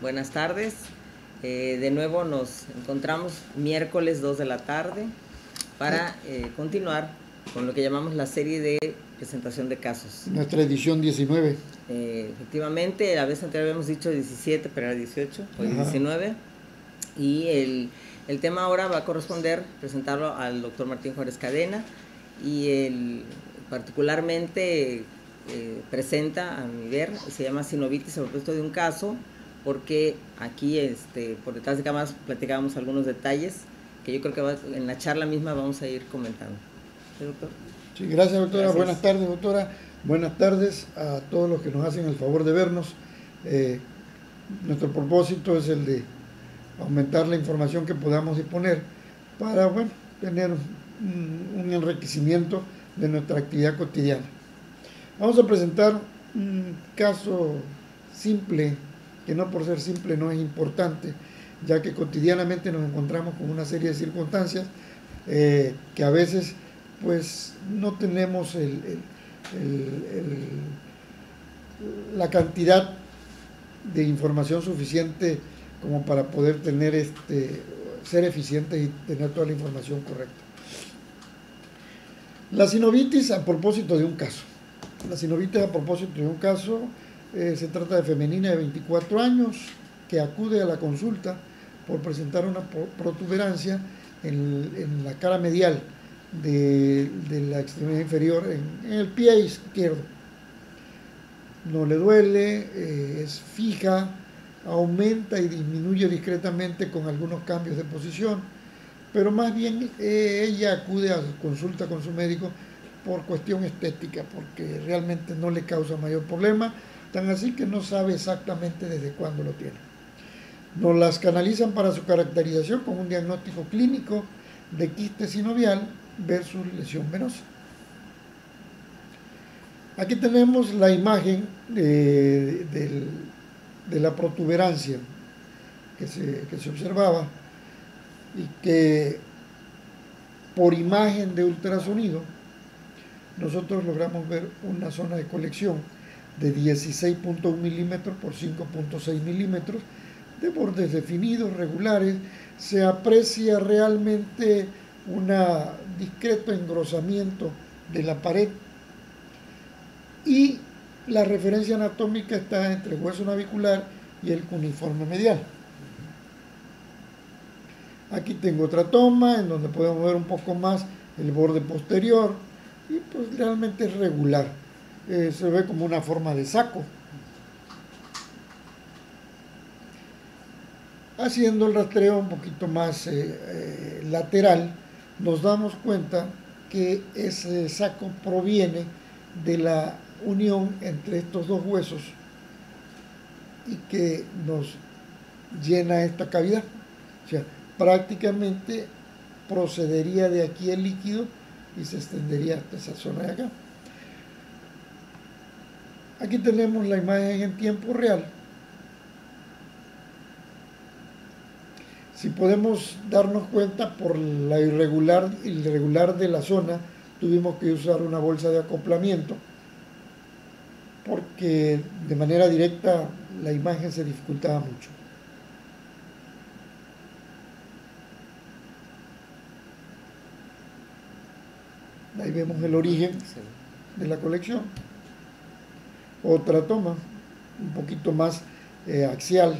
Buenas tardes. De nuevo nos encontramos miércoles 2 de la tarde para continuar con lo que llamamos la serie de presentación de casos. Nuestra edición 19. Efectivamente, la vez anterior habíamos dicho 17, pero era 18, hoy 19. Y el tema ahora va a corresponder presentarlo al doctor Martín Juárez Cadena, y particularmente presenta, a mi ver, se llama sinovitis a propósito de un caso, porque aquí por detrás de cámaras platicábamos algunos detalles que yo creo que en la charla misma vamos a ir comentando. ¿Sí, doctor? Sí, gracias, doctora. Gracias. Buenas tardes, doctora. Buenas tardes a todos los que nos hacen el favor de vernos. Nuestro propósito es el de aumentar la información que podamos disponer para, bueno, tener un enriquecimiento de nuestra actividad cotidiana. Vamos a presentar un caso simple, que no por ser simple no es importante, ya que cotidianamente nos encontramos con una serie de circunstancias que a veces pues no tenemos la cantidad de información suficiente como para poder tener ser eficientes y tener toda la información correcta. La sinovitis a propósito de un caso. La sinovitis a propósito de un caso se trata de femenina de 24 años que acude a la consulta por presentar una protuberancia en la cara medial de la extremidad inferior, en el pie izquierdo. No le duele, es fija, aumenta y disminuye discretamente con algunos cambios de posición, pero más bien ella acude a consulta con su médico por cuestión estética, porque realmente no le causa mayor problema, tan así que no sabe exactamente desde cuándo lo tiene. Nos las canalizan para su caracterización con un diagnóstico clínico de quiste sinovial versus lesión venosa. Aquí tenemos la imagen de la protuberancia que se observaba y que por imagen de ultrasonido nosotros logramos ver una zona de colección de 16.1 milímetros por 5.6 milímetros de bordes definidos, regulares. Se aprecia realmente un discreto engrosamiento de la pared y la referencia anatómica está entre el hueso navicular y el cuneiforme medial. Aquí tengo otra toma en donde podemos ver un poco más el borde posterior y pues realmente es regular. Se ve como una forma de saco. Haciendo el rastreo un poquito más lateral, nos damos cuenta que ese saco proviene de la unión entre estos dos huesos y que nos llena esta cavidad. O sea, prácticamente procedería de aquí el líquido y se extendería hasta esa zona de acá. Aquí tenemos la imagen en tiempo real. Si podemos darnos cuenta por la irregular de la zona, tuvimos que usar una bolsa de acoplamiento porque de manera directa la imagen se dificultaba mucho. Ahí vemos el origen de la colección. Otra toma, un poquito más axial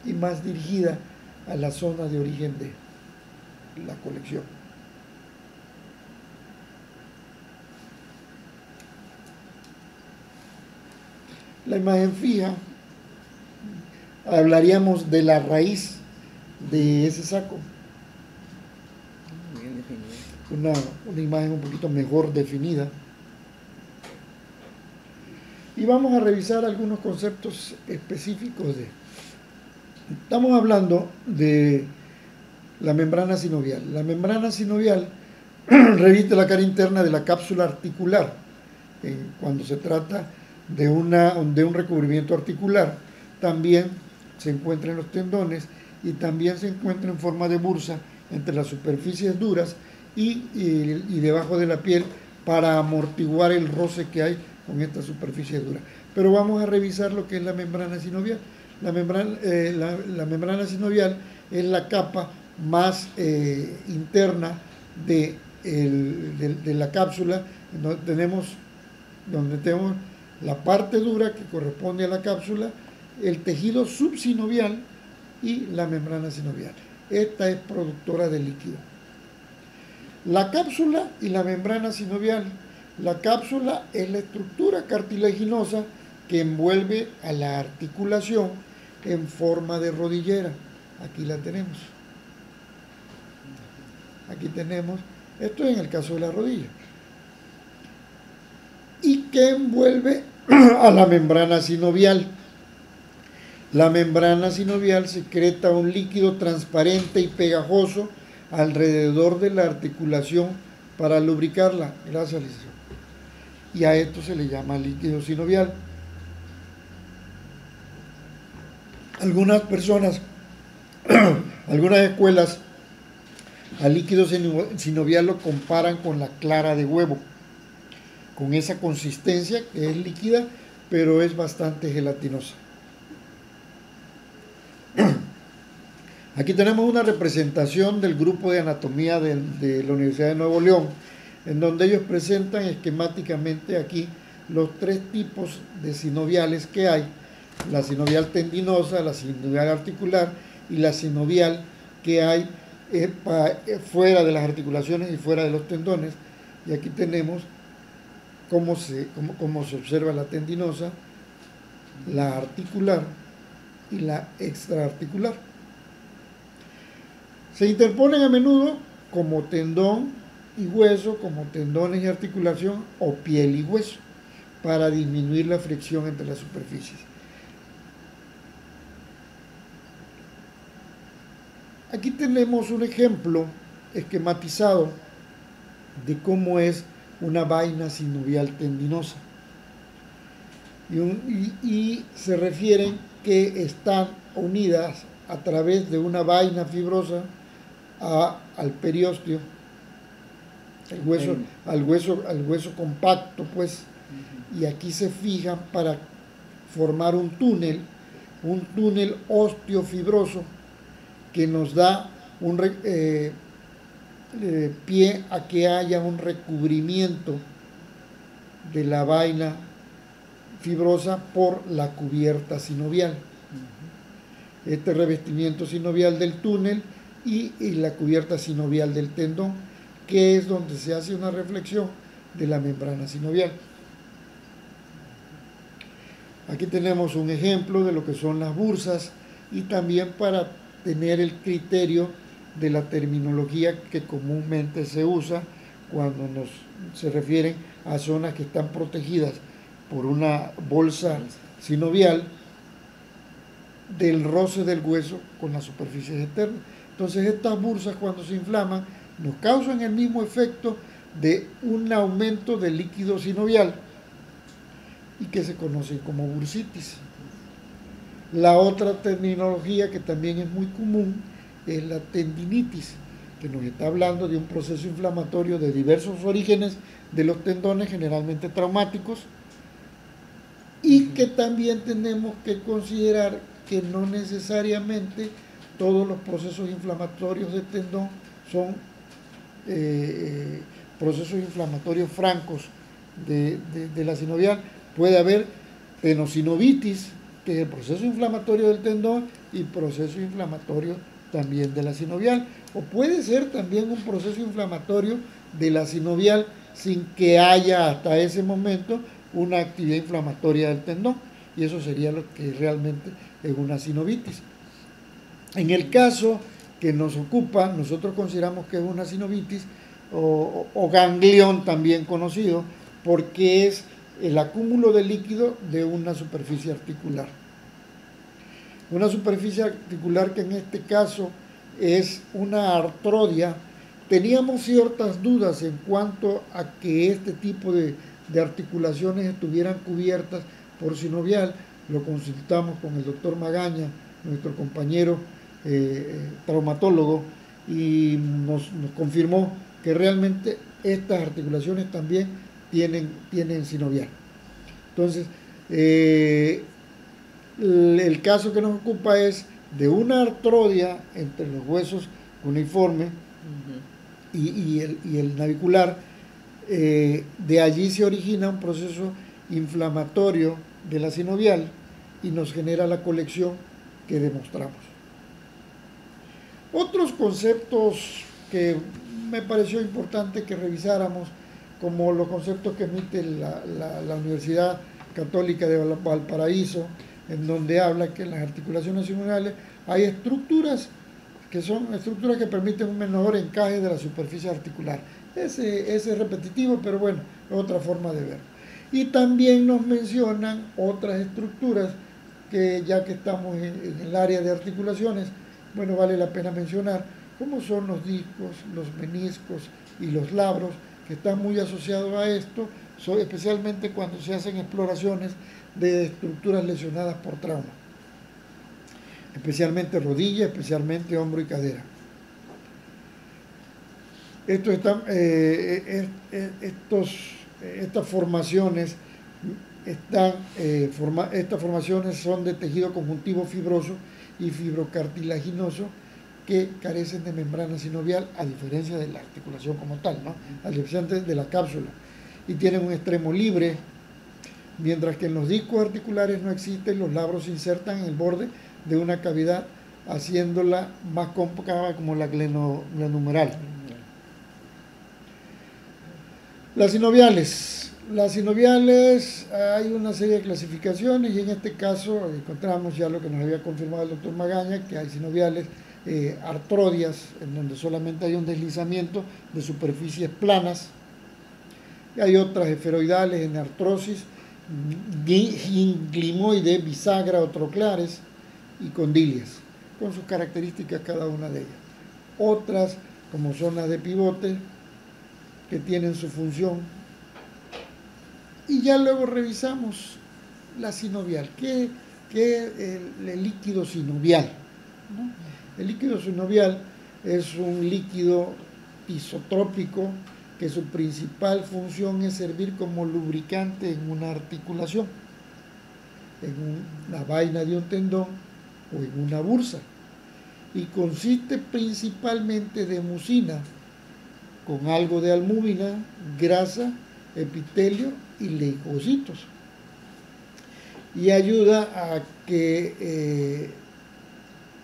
y más dirigida a la zona de origen de la colección. La imagen fija, hablaríamos de la raíz de ese saco. Bien definido. Una imagen un poquito mejor definida. Y vamos a revisar algunos conceptos específicos Estamos hablando de la membrana sinovial. La membrana sinovial reviste la cara interna de la cápsula articular cuando se trata de un recubrimiento articular. También se encuentra en los tendones y también se encuentra en forma de bursa entre las superficies duras y debajo de la piel para amortiguar el roce que hay con esta superficie dura. pero vamos a revisar lo que es la membrana sinovial. La membrana sinovial es la capa más interna de la cápsula, donde tenemos la parte dura que corresponde a la cápsula, el tejido subsinovial y la membrana sinovial. Esta es productora de líquido. La cápsula y la membrana sinovial. La cápsula es la estructura cartilaginosa que envuelve a la articulación en forma de rodillera. Aquí la tenemos. Aquí tenemos, esto es en el caso de la rodilla. Y que envuelve a la membrana sinovial. La membrana sinovial secreta un líquido transparente y pegajoso alrededor de la articulación para lubricarla. Gracias, licenciado. Y a esto se le llama líquido sinovial. Algunas personas, algunas escuelas, al líquido sinovial lo comparan con la clara de huevo, con esa consistencia que es líquida, pero es bastante gelatinosa. Aquí tenemos una representación del grupo de anatomía de la Universidad de Nuevo León, en donde ellos presentan esquemáticamente aquí los tres tipos de sinoviales que hay: la sinovial tendinosa, la sinovial articular y la sinovial que hay fuera de las articulaciones y fuera de los tendones. Y aquí tenemos cómo se observa la tendinosa, la articular y la extraarticular. Se interponen a menudo como tendón y hueso, como tendones y articulación, o piel y hueso, para disminuir la fricción entre las superficies. Aquí tenemos un ejemplo esquematizado de cómo es una vaina sinovial tendinosa. Y se refieren que están unidas a través de una vaina fibrosa al periósteo, al hueso compacto, pues, y aquí se fijan para formar un túnel osteofibroso que nos da un pie a que haya un recubrimiento de la vaina fibrosa por la cubierta sinovial. Este revestimiento sinovial del túnel y la cubierta sinovial del tendón, que es donde se hace una reflexión de la membrana sinovial. Aquí tenemos un ejemplo de lo que son las bursas, y también para tener el criterio de la terminología que comúnmente se usa cuando se refieren a zonas que están protegidas por una bolsa sinovial del roce del hueso con las superficies externas. Entonces, estas bursas, cuando se inflaman, nos causan el mismo efecto de un aumento del líquido sinovial, y que se conoce como bursitis. La otra terminología que también es muy común es la tendinitis, que nos está hablando de un proceso inflamatorio de diversos orígenes de los tendones, generalmente traumáticos, y que también tenemos que considerar que no necesariamente todos los procesos inflamatorios del tendón son procesos inflamatorios francos de la sinovial. Puede haber tenosinovitis, que es el proceso inflamatorio del tendón, y proceso inflamatorio también de la sinovial, o puede ser también un proceso inflamatorio de la sinovial sin que haya hasta ese momento una actividad inflamatoria del tendón, y eso sería lo que realmente es una sinovitis. En el caso que nos ocupa, nosotros consideramos que es una sinovitis o ganglión, también conocido, porque es el acúmulo de líquido de una superficie articular. Una superficie articular que en este caso es una artrodia. Teníamos ciertas dudas en cuanto a que este tipo de articulaciones estuvieran cubiertas por sinovial. Lo consultamos con el doctor Magaña, nuestro compañero traumatólogo, y nos confirmó que realmente estas articulaciones también tienen sinovial. Entonces, El caso que nos ocupa es de una artrodia entre los huesos cuneiformes y el navicular. De allí se origina un proceso inflamatorio de la sinovial y nos genera la colección que demostramos. Otros conceptos que me pareció importante que revisáramos, como los conceptos que emite la Universidad Católica de Valparaíso, en donde habla que en las articulaciones sinodiales hay estructuras que son estructuras que permiten un menor encaje de la superficie articular. Ese es repetitivo, pero bueno, es otra forma de ver. Y también nos mencionan otras estructuras que, ya que estamos en el área de articulaciones, bueno, vale la pena mencionar, como son los discos, los meniscos y los labros, que están muy asociados a esto, especialmente cuando se hacen exploraciones de estructuras lesionadas por trauma, especialmente rodilla, especialmente hombro y cadera. Estas formaciones estas formaciones son de tejido conjuntivo fibroso y fibrocartilaginoso que carecen de membrana sinovial, a diferencia de la articulación como tal, ¿no? A diferencia de la cápsula, y tienen un extremo libre, mientras que en los discos articulares no existen. Los labros se insertan en el borde de una cavidad, haciéndola más cóncava como la glenohumeral. Las sinoviales. Las sinoviales, hay una serie de clasificaciones, y en este caso encontramos ya lo que nos había confirmado el doctor Magaña, que hay sinoviales artrodias, en donde solamente hay un deslizamiento de superficies planas, y hay otras esferoidales en artrosis, ginglimoide, bisagra o troclares, y condilias, con sus características cada una de ellas. Otras, como zonas de pivote, que tienen su función. Y ya luego revisamos la sinovial. ¿Qué es el líquido sinovial? ¿No? El líquido sinovial es un líquido isotrópico que su principal función es servir como lubricante en una articulación, en una vaina de un tendón o en una bursa, y consiste principalmente de mucina con algo de albúmina, grasa, epitelio y leucocitos, y ayuda a que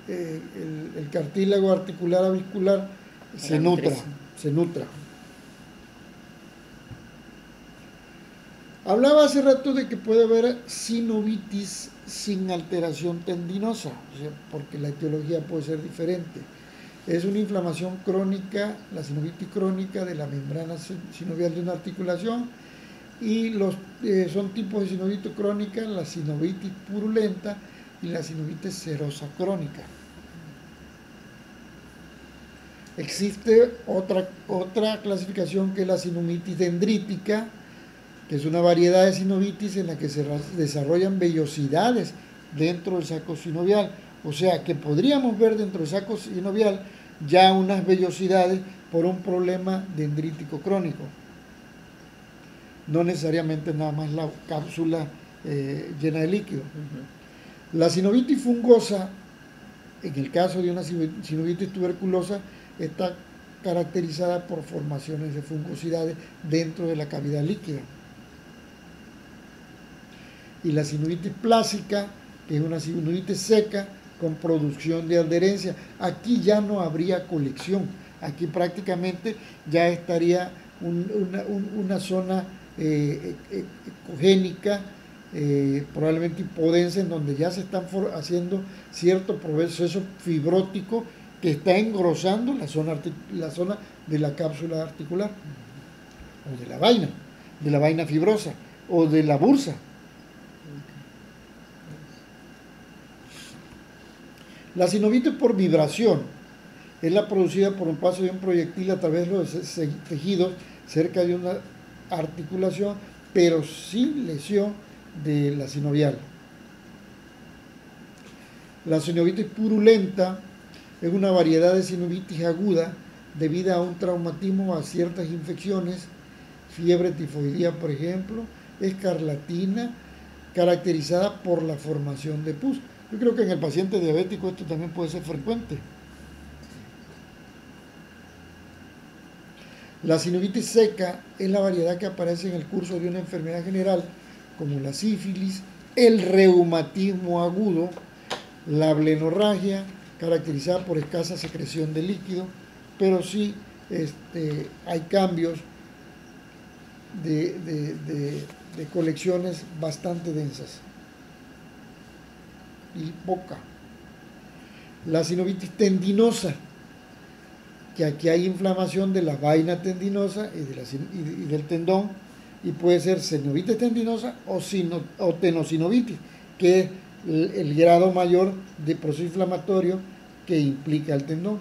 el cartílago articular avicular se nutra. Hablaba hace rato de que puede haber sinovitis sin alteración tendinosa, o sea, porque la etiología puede ser diferente. Es una inflamación crónica, la sinovitis crónica de la membrana sinovial de una articulación, y son tipos de sinovitis crónica: la sinovitis purulenta y la sinovitis serosa crónica. Existe otra clasificación, que es la sinovitis dendrítica, que es una variedad de sinovitis en la que se desarrollan vellosidades dentro del saco sinovial. O sea, que podríamos ver dentro del saco sinovial ya unas vellosidades por un problema dendrítico crónico. No necesariamente nada más la cápsula llena de líquido. La sinovitis fungosa, en el caso de una sinovitis tuberculosa, está caracterizada por formaciones de fungosidades dentro de la cavidad líquida. Y la sinovitis plásica, que es una sinovitis seca con producción de adherencia, aquí ya no habría colección, aquí prácticamente ya estaría una zona ecogénica, probablemente hipodensa, en donde ya se están haciendo cierto proceso fibrótico que está engrosando la zona de la cápsula articular, o de la vaina fibrosa, o de la bursa. La sinovitis por vibración es la producida por un paso de un proyectil a través de los tejidos cerca de una articulación, pero sin lesión de la sinovial. La sinovitis purulenta es una variedad de sinovitis aguda debida a un traumatismo, a ciertas infecciones, fiebre tifoidea, por ejemplo, escarlatina, caracterizada por la formación de pus. Yo creo que en el paciente diabético esto también puede ser frecuente. La sinovitis seca es la variedad que aparece en el curso de una enfermedad general como la sífilis, el reumatismo agudo, la blenorragia, caracterizada por escasa secreción de líquido, pero sí hay cambios de colecciones bastante densas y poca. La sinovitis tendinosa, que aquí hay inflamación de la vaina tendinosa y del tendón, y puede ser sinovitis tendinosa o tenosinovitis, que es el grado mayor de proceso inflamatorio que implica el tendón.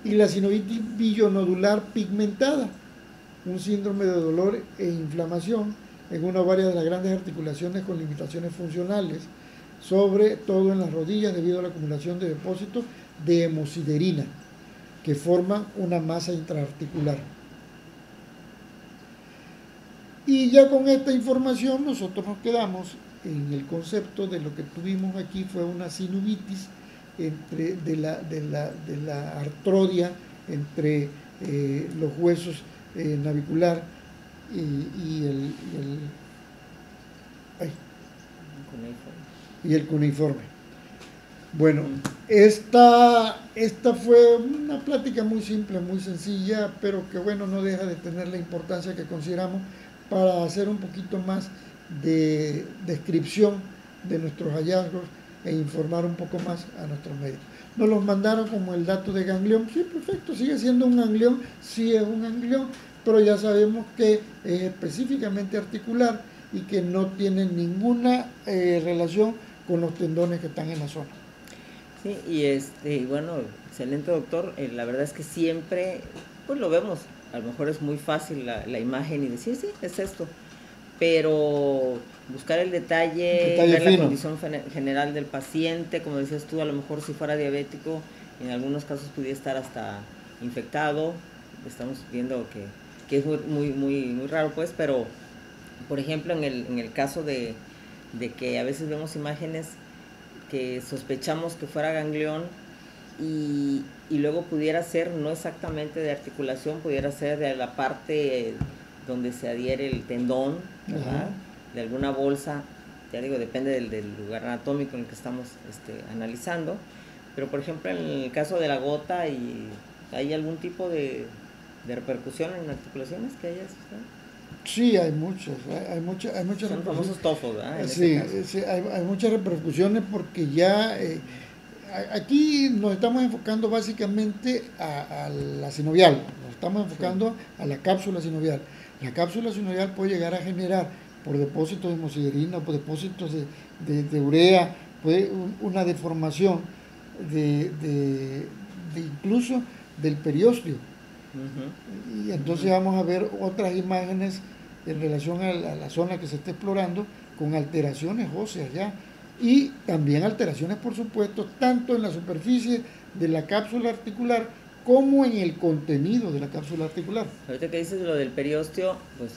Y la sinovitis billonodular pigmentada, un síndrome de dolor e inflamación en una o varias de las grandes articulaciones con limitaciones funcionales, sobre todo en las rodillas debido a la acumulación de depósitos de hemosiderina que forman una masa intraarticular. Y ya con esta información nosotros nos quedamos en el concepto de lo que tuvimos aquí, fue una sinovitis de la artrodia entre los huesos navicular y el cuneiforme. Bueno, esta fue una plática muy simple, muy sencilla, pero que bueno, no deja de tener la importancia que consideramos para hacer un poquito más de descripción de nuestros hallazgos e informar un poco más a nuestros médicos. Nos los mandaron como el dato de ganglión. Sí, perfecto, sigue siendo un ganglión, sí es un ganglión, pero ya sabemos que es específicamente articular y que no tiene ninguna relación con los tendones que están en la zona. Sí, y bueno, excelente doctor. La verdad es que siempre, pues lo vemos, a lo mejor es muy fácil la imagen y decir, sí, es esto, pero buscar el detalle ver fino. La condición general del paciente, como decías tú, a lo mejor si fuera diabético, en algunos casos pudiera estar hasta infectado. Estamos viendo que es muy raro, pues, pero por ejemplo en el caso de que a veces vemos imágenes que sospechamos que fuera ganglión y luego pudiera ser no exactamente de articulación, pudiera ser de la parte donde se adhiere el tendón, ¿verdad? De alguna bolsa, ya digo, depende del lugar anatómico en el que estamos analizando, pero por ejemplo en el caso de la gota, ¿hay algún tipo de repercusión en articulaciones que hayas visto? Sí, hay muchas Son famosos tofos, ¿verdad? Sí, hay muchas repercusiones porque ya aquí nos estamos enfocando básicamente a la sinovial, nos estamos enfocando a la cápsula sinovial. La cápsula sinovial puede llegar a generar por depósitos de hemosiderina, por depósitos de urea, puede una deformación de incluso del periósteo. Y entonces vamos a ver otras imágenes en relación a la zona que se está explorando con alteraciones óseas ya y también alteraciones, por supuesto, tanto en la superficie de la cápsula articular como en el contenido de la cápsula articular. Ahorita que dices lo del periósteo, pues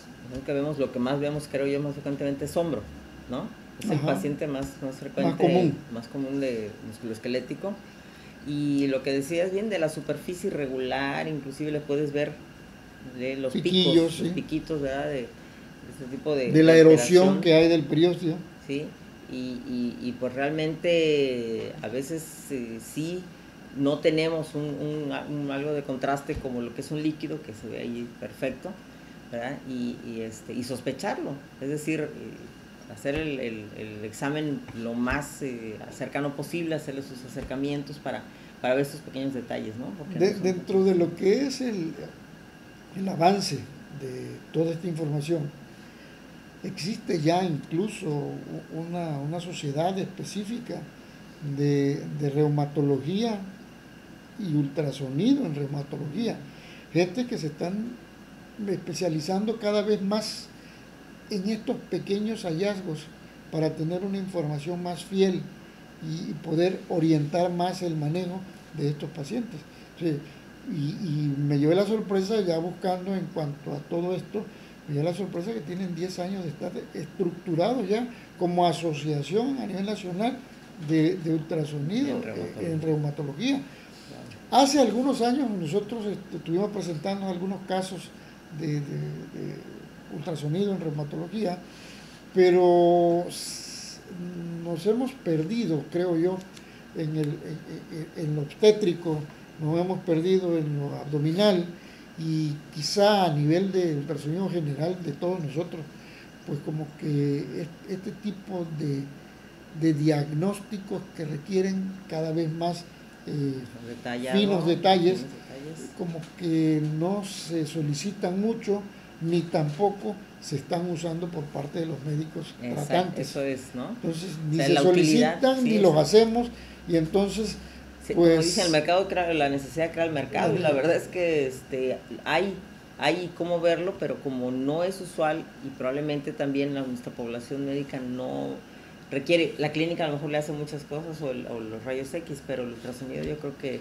que vemos, lo que más vemos, creo yo, más frecuentemente es hombro, ¿no? Es el paciente más frecuente, más común de musculoesquelético. Y lo que decías bien de la superficie irregular, inclusive le puedes ver de los piquillos, picos, los piquitos, ¿verdad? De ese tipo de la erosión que hay del periósteo. Sí, y pues realmente a veces sí no tenemos algo de contraste como lo que es un líquido que se ve ahí perfecto, ¿verdad? Y sospecharlo, es decir, hacer el examen lo más cercano posible, hacerle sus acercamientos para ver estos pequeños detalles, ¿no? Dentro de lo que es el avance de toda esta información, existe ya incluso una sociedad específica de reumatología y ultrasonido en reumatología, gente que se están especializando cada vez más en estos pequeños hallazgos para tener una información más fiel y poder orientar más el manejo de estos pacientes. Sí, y me llevé la sorpresa ya buscando en cuanto a todo esto, Me da la sorpresa que tienen 10 años de estar estructurados ya como asociación a nivel nacional de ultrasonido en reumatología. Hace algunos años nosotros estuvimos presentando algunos casos de ultrasonido en reumatología, pero nos hemos perdido, creo yo, en lo obstétrico, nos hemos perdido en lo abdominal, y quizá a nivel de ultrasonido general de todos nosotros, pues como que este tipo de diagnósticos que requieren cada vez más finos detalles, como que no se solicitan mucho, ni tampoco se están usando por parte de los médicos tratantes. Eso es, ¿no? Entonces, ni se solicitan, ni los hacemos, y entonces, sí, pues... Como dice, el mercado crea, la necesidad crea el mercado, y la verdad es que hay cómo verlo, pero como no es usual, y probablemente también nuestra población médica no requiere, la clínica a lo mejor le hace muchas cosas, o los rayos X, pero el ultrasonido yo creo que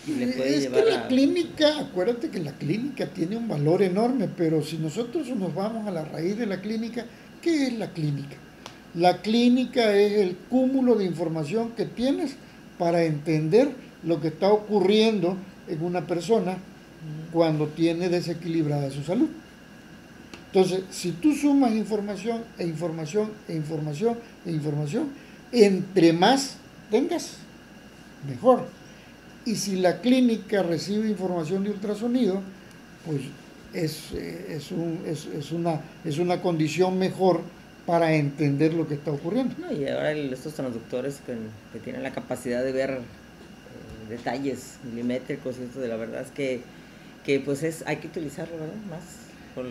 le puede llevar que la clínica, acuérdate que la clínica tiene un valor enorme, pero si nosotros nos vamos a la raíz de la clínica, ¿qué es la clínica? La clínica es el cúmulo de información que tienes para entender lo que está ocurriendo en una persona cuando tiene desequilibrada su salud. Entonces, si tú sumas información, entre más tengas, mejor. Y si la clínica recibe información de ultrasonido, pues es una condición mejor para entender lo que está ocurriendo. No, y ahora estos transductores que tienen la capacidad de ver detalles milimétricos, y esto de la verdad es que pues hay que utilizarlo, ¿verdad? Más por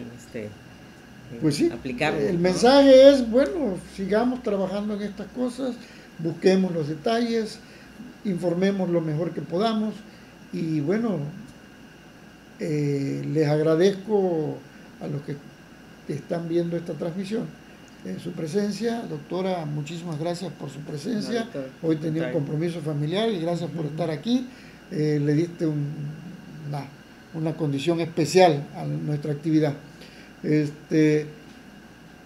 pues sí, aplicarlo. El mensaje es, bueno, sigamos trabajando en estas cosas, busquemos los detalles, informemos lo mejor que podamos, y bueno, les agradezco a los que están viendo esta transmisión su presencia. Doctora, muchísimas gracias por su presencia. Hoy tenía un compromiso familiar y gracias por estar aquí. Le diste una condición especial a nuestra actividad.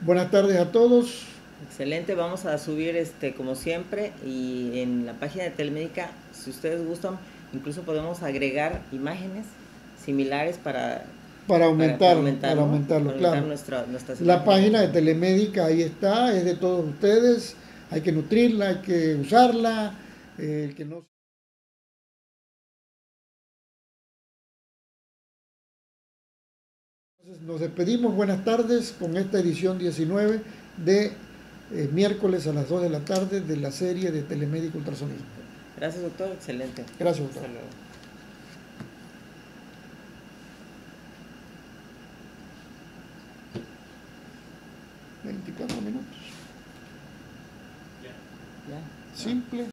Buenas tardes a todos. Excelente, vamos a subir como siempre, y en la página de Telemédica, si ustedes gustan, incluso podemos agregar imágenes similares para aumentarlo, claro. Nuestra la página de Telemédica ahí está, es de todos ustedes, hay que nutrirla, hay que usarla, que no... Entonces, nos despedimos, buenas tardes, con esta edición 19 de miércoles a las 2 de la tarde de la serie de Telemédica Ultrasonido. Gracias, doctor, excelente. Gracias, doctor. Hasta luego. 24 minutos. Ya. Simple.